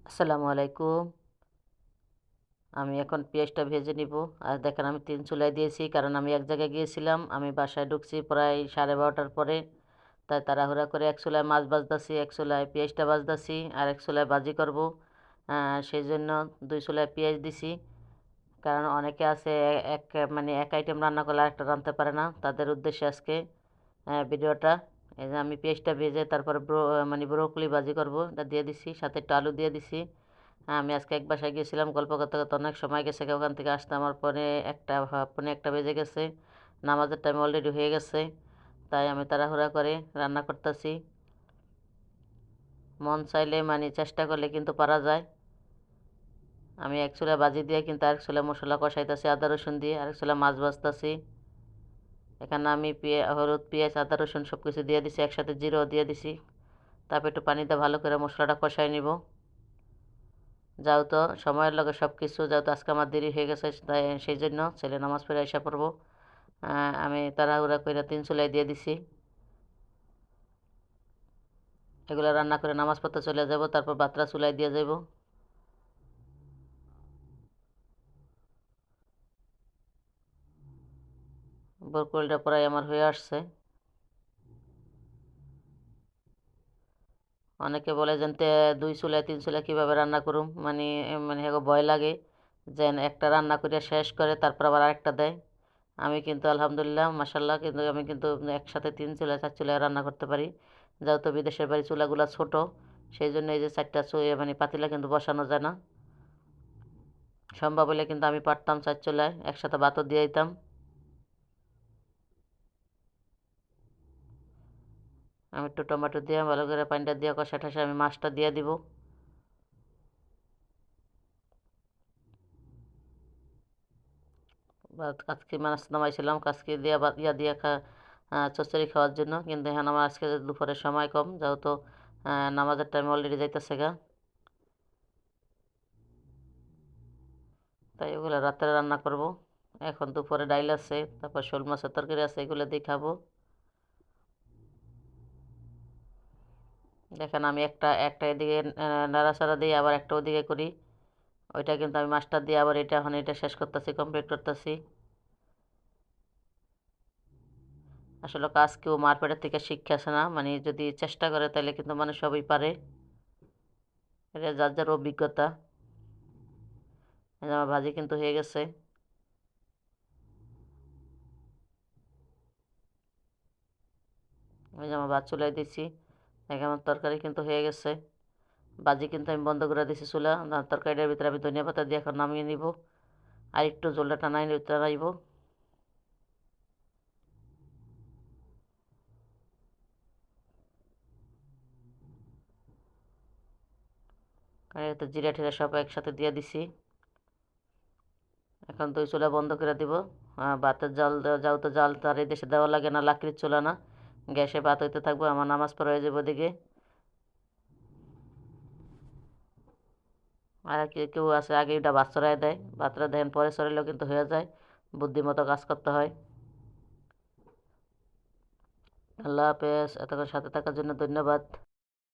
আসসালামু আলাইকুম। আমি এখন পেঁয়াজটা ভেজে নিব। আর দেখেন আমি ৩ চুলায় দিয়েছি কারণ আমি এক জায়গায় গিয়েছিলাম। আমি বাসায় ঢুকছি প্রায় 12:30টার পরে। তাই তাড়াহুড়া করে এক চুলায় মাছ ভাজতাছি, এক চুলায় পেঁয়াজটা ভাজতাছি, আর এক চুলায় ভাজি করব। সেইজন্য ২ চুলায় পেঁয়াজ দিছি। কারণ অনেকে আছে এক মানে এক আইটেম রান্না করলে আরেকটা রাঁধতে পারে না। তাদের উদ্দেশ্যে আজকে ভিডিওটা। এই যে আমি পেঁয়াজটা ভেজে তারপরে ব্রোকলি ভাজি করব। এটা দিয়ে দিছি। সাথে একটু আলু দিয়ে দিছি। আমি আজকে এক বাসায় গিয়েছিলাম গল্প করতে করতে অনেক সময় গেছে ওখান থেকে আসতে আমার পৌনে একটা বেজে গেছে। নামাজের টাইম অলরেডি হয়ে গেছে। তাই আমি তাড়াহুড়া করে রান্না করতেছি। মন চাইলে চেষ্টা করলে কিন্তু পারা যায়। আমি এক চুলা ভাজি দিয়ে কিন্তু আরেক চুলা মশলা কষাইতেছি আদা রসুন দিয়ে, আরেক চুলা মাছ ভাজতেছি। এখানে আমি হলুদ পেঁয়াজ আদা রসুন সব কিছু দিয়ে দিছি, একসাথে জিরাও দিয়ে দিছি। তারপর একটু পানি দিয়ে ভালো করে মশলাটা কষাই নিব। যেহেতু সময়ের লগে সব কিছু, যেহেতু আজকে আমার দেরি হয়ে গেছে, তাই সেই জন্য ছেলে নামাজ পড়ে আইসা পড়ব। আমি তাড়াহুড়া করে ৩ চুলায় দিয়ে দিছি। এগুলো রান্না করে নামাজ পড়তে চলে যাব, তারপর ভাতটা চুলায় দিয়ে যাব। ব্রকলিটা প্রায় আমার হয়ে আসছে। অনেকে বলে যে ২ চুলায় ৩ চুলায় কীভাবে রান্না করুম, হেগো ভয় লাগে যে একটা রান্না করে শেষ করে তারপর আবার আরেকটা দেয়। আমি কিন্তু আলহামদুলিল্লাহ মাশাল্লাহ কিন্তু আমি কিন্তু একসাথে ৩ চুলায় ৪ চুলায় রান্না করতে পারি। যেহেতু বিদেশের বাড়ি চুলাগুলো ছোট, সেই জন্য এই যে ৪টা পাতিলা কিন্তু বসানো যায় না। সম্ভব হলে কিন্তু আমি পারতাম ৪ চুলায় একসাথে ভাতও দিয়ে দিতাম। আমি একটু টমেটো দিয়ে ভালো করে পানিটা দিয়ে কষা ঠসা আমি মাছটা দিয়ে দিব। আজকে মাছ নামাইছিলাম কাজকে দিয়া ইয়া দিয়ে চচ্চড়ি খাওয়ার জন্য, কিন্তু এখন আমার আজকে দুপুরের সময় কম, যেহেতু নামাজের টাইম অলরেডি যাইতেছে গা। তাই ওগুলো রাত্রে রান্না করব। এখন দুপুরে ডাইল আছে, তারপর শোল মাছের তরকারি আছে, এগুলো দিয়ে খাবো। দেখেন আমি একটা একটা এদিকে নাড়াচাড়া দিয়ে আবার একটা ওদিকে করি। ওইটা কিন্তু আমি মাছটা দিয়ে আবার এখন এটা শেষ করতেছি, কমপ্লিট করতেছি। আসলে কাজ কেউ মারপেটের থেকে শিক্ষা আসে না, যদি চেষ্টা করে তাহলে কিন্তু মানুষ সবই পারে। এটা যার যার অভিজ্ঞতা। এই যে আমার ভাজি কিন্তু হয়ে গেছে। এই যে আমার ভাত চুলাই দিচ্ছি। দেখে আমার তরকারি কিন্তু হয়ে গেছে। ভাজি কিন্তু আমি বন্ধ করে দিছি চুলা। তরকারিটার ভিতরে আমি ধনিয়া পাতা দিয়ে এখন নামিয়ে নিব। আর একটু জলটা টানাইব। কারণ এতে জিরা টিরা সব একসাথে দিয়ে দিছি। এখন তো ওই চুলা বন্ধ করে দিব। ভাতের জাল দেওয়া, যেহেতু জাল তো আর এই দেশে দেওয়া লাগে না, লাকড়ির চুলা না। গ্যাসে ভাত হইতে থাকবো, আমার নামাজ পড়া হয়ে যাবে ওদিকে। আর কেউ আছে আগে এটা ভাত চড়াই দেয়, ভাতটা দেখেন পরে চড়াইলেও কিন্তু হয়ে যায়। বুদ্ধিমতো কাজ করতে হয়। আল্লাহ হাফেজ। এতক্ষণ সাথে থাকার জন্য ধন্যবাদ।